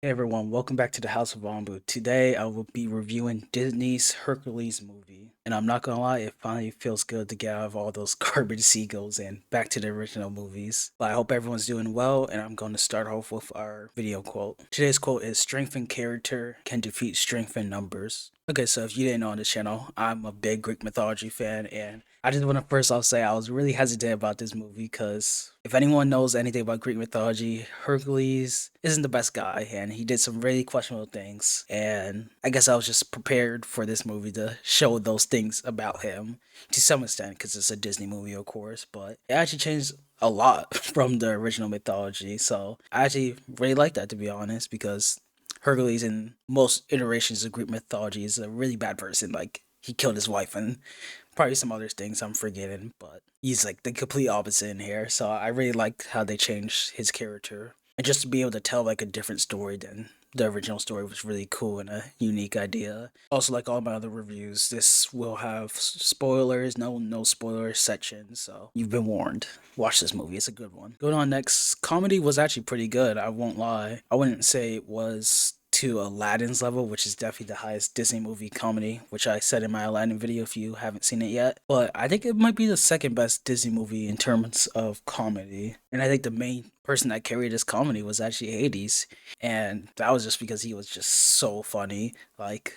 Hey everyone, welcome back to the House of Bamboo. Today I will be reviewing Disney's Hercules movie. And I'm not gonna lie, it finally feels good to get out of all those garbage seagulls and back to the original movies. But I hope everyone's doing well, and I'm going to start off with our video quote. Today's quote is "Strength in character can defeat strength in numbers." Okay, so if you didn't know on this channel, I'm a big Greek mythology fan, and I just want to first off say I was really hesitant about this movie because if anyone knows anything about Greek mythology, Hercules isn't the best guy, and he did some really questionable things. And I guess I was just prepared for this movie to show those things about him to some extent because it's a Disney movie, of course, but it actually changed a lot from the original mythology. So I actually really like that, to be honest, because Hercules in most iterations of Greek mythology is a really bad person. Like, he killed his wife and probably some other things I'm forgetting, but he's like the complete opposite in here. So I really liked how they changed his character. And just to be able to tell like a different story than the original story was really cool and a unique idea. Also, like all my other reviews, this will have spoilers, no spoilers section, so you've been warned. Watch this movie, it's a good one. Going on next, comedy was actually pretty good, I won't lie. I wouldn't say it was to Aladdin's level, which is definitely the highest Disney movie comedy, which I said in my Aladdin video if you haven't seen it yet. But I think it might be the second best Disney movie in terms of comedy. And I think the main person that carried this comedy was actually Hades. And that was just because he was just so funny. Like,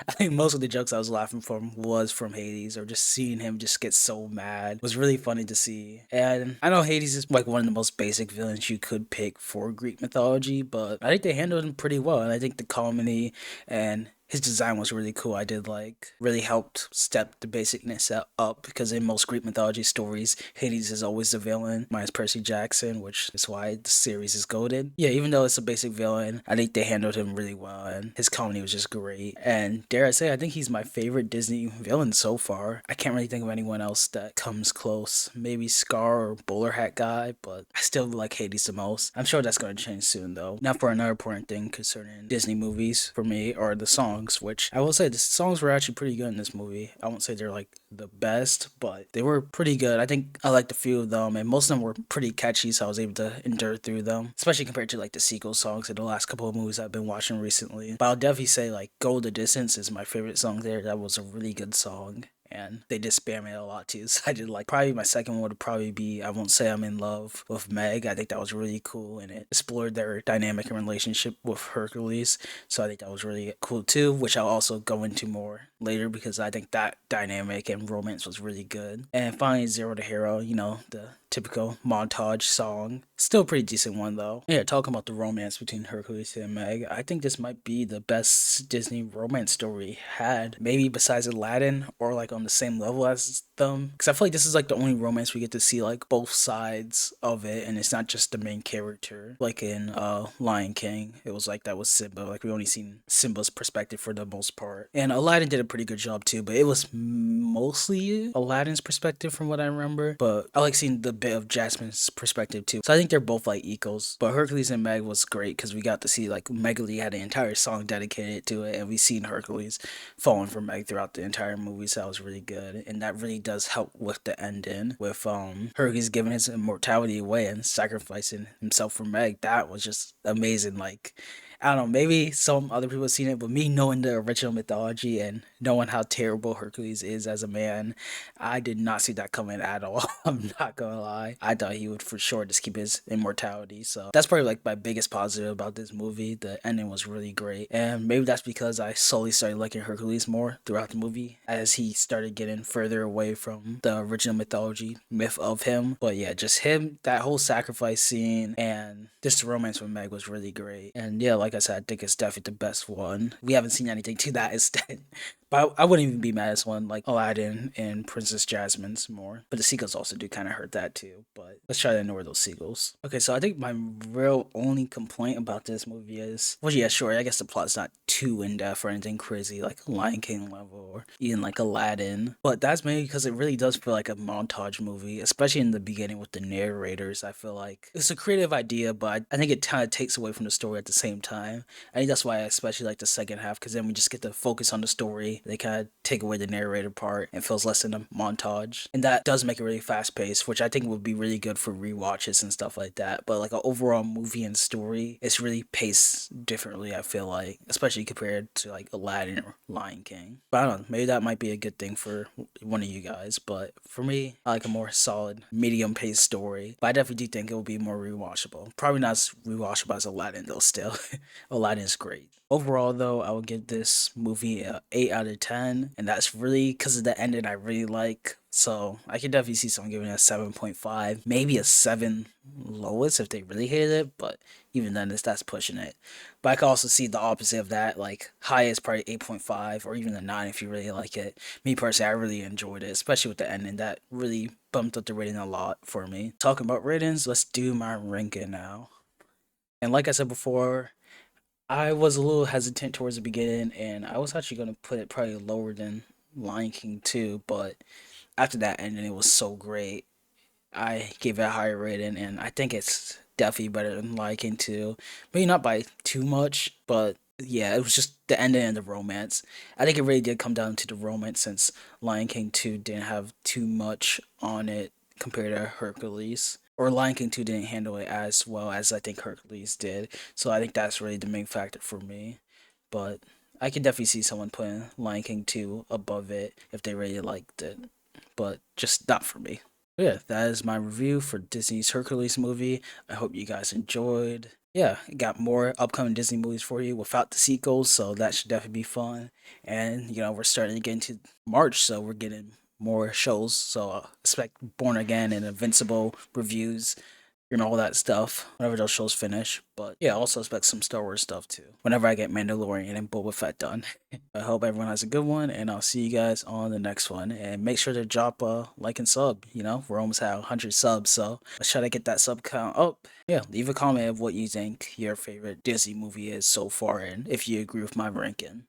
I think most of the jokes I was laughing from was from Hades, or just seeing him just get so mad was really funny to see. And I know Hades is like one of the most basic villains you could pick for Greek mythology, but I think they handled him pretty well. And I think the comedy and his design was really cool. I did like really helped step the basicness up because in most Greek mythology stories, Hades is always the villain, minus Percy Jackson, which is why the series is golden. Yeah, even though it's a basic villain, I think they handled him really well, and his comedy was just great. And dare I say, I think he's my favorite Disney villain so far. I can't really think of anyone else that comes close. Maybe Scar or Bowler Hat guy, but I still like Hades the most. I'm sure that's going to change soon, though. Now for another important thing concerning Disney movies for me are the songs, which I will say the songs were actually pretty good in this movie. I won't say they're like the best, but they were pretty good. I think I liked a few of them, and most of them were pretty catchy, so I was able to endure through them, especially compared to like the sequel songs in the last couple of movies I've been watching recently. But I'll definitely say like Go the Distance is my favorite song there. That was a really good song, and they did spam it a lot too. So I did like probably my second one would probably be I Won't Say I'm in Love with Meg. I think that was really cool, and it explored their dynamic and relationship with Hercules. So I think that was really cool too, which I'll also go into more later because I think that dynamic and romance was really good. And finally, Zero to Hero, the typical montage song. Still a pretty decent one though. Yeah, talking about the romance between Hercules and Meg, I think this might be the best Disney romance story had. Maybe besides Aladdin or like on the same level as them. Because I feel like this is like the only romance we get to see like both sides of it, and it's not just the main character. Like in Lion King, it was like that was Simba. Like we only seen Simba's perspective for the most part. And Aladdin did a pretty good job too, but it was mostly Aladdin's perspective from what I remember. But I like seeing the bit of Jasmine's perspective too. So I think they're both like equals. But Hercules and Meg was great because we got to see like Megally had an entire song dedicated to it, and we seen Hercules falling for Meg throughout the entire movie. So that was really good, and that really does help with the ending with Hercules giving his immortality away and sacrificing himself for Meg. That was just amazing. Like, I don't know, maybe some other people have seen it, but me knowing the original mythology and knowing how terrible Hercules is as a man, I did not see that coming at all. I'm not gonna lie. I thought he would for sure just keep his immortality. So that's probably like my biggest positive about this movie. The ending was really great. And maybe that's because I slowly started liking Hercules more throughout the movie as he started getting further away from the original mythology myth of him. But yeah, just him, that whole sacrifice scene, and this romance with Meg was really great. And yeah, like I said, I think it's definitely the best one. We haven't seen anything to that extent. But I wouldn't even be mad at this one like Aladdin and Princess Jasmine's more. But the sequels also do kind of hurt that too. But let's try to ignore those sequels. Okay, so I think my real only complaint about this movie is, well, yeah, sure, I guess the plot's not too in depth or anything crazy like Lion King level or even like Aladdin. But that's maybe because it really does feel like a montage movie, especially in the beginning with the narrators. I feel like it's a creative idea, but I think it kind of takes away from the story at the same time time. I think that's why I especially like the second half, because then we just get to focus on the story. They kind of take away the narrator part and feels less in a montage. And that does make it really fast paced, which I think would be really good for rewatches and stuff like that. But like an overall movie and story, it's really paced differently, I feel like, especially compared to like Aladdin or Lion King. But I don't know, maybe that might be a good thing for one of you guys. But for me, I like a more solid, medium paced story. But I definitely do think it will be more rewatchable. Probably not as rewatchable as Aladdin though. Still, Aladdin is great. Overall, though, I would give this movie a 8 out of 10, and that's really because of the ending I really like. So I can definitely see someone giving it a 7.5, maybe a 7 lowest if they really hate it, but even then, that's pushing it. But I can also see the opposite of that, like highest probably 8.5 or even a 9 if you really like it. Me personally, I really enjoyed it, especially with the ending. That really bumped up the rating a lot for me. Talking about ratings, let's do my ranking now. And like I said before, I was a little hesitant towards the beginning, and I was actually gonna put it probably lower than Lion King 2, but after that ending, it was so great. I gave it a higher rating, and I think it's definitely better than Lion King 2. Maybe not by too much, but yeah, it was just the ending and the romance. I think it really did come down to the romance since Lion King 2 didn't have too much on it compared to Hercules. Or Lion King 2 didn't handle it as well as I think Hercules did. So I think that's really the main factor for me. But I could definitely see someone putting Lion King 2 above it if they really liked it. But just not for me. Yeah, that is my review for Disney's Hercules movie. I hope you guys enjoyed. Yeah, I got more upcoming Disney movies for you without the sequels, so that should definitely be fun. And we're starting to get into March, so we're getting more shows. So expect Born Again and Invincible reviews and all that stuff whenever those shows finish. But yeah, also expect some Star Wars stuff too whenever I get Mandalorian and Boba Fett done. I hope everyone has a good one, and I'll see you guys on the next one. And make sure to drop a like and sub. We're almost at 100 subs, so let's try to get that sub count up. Yeah, leave a comment of what you think your favorite Disney movie is so far, and if you agree with my ranking.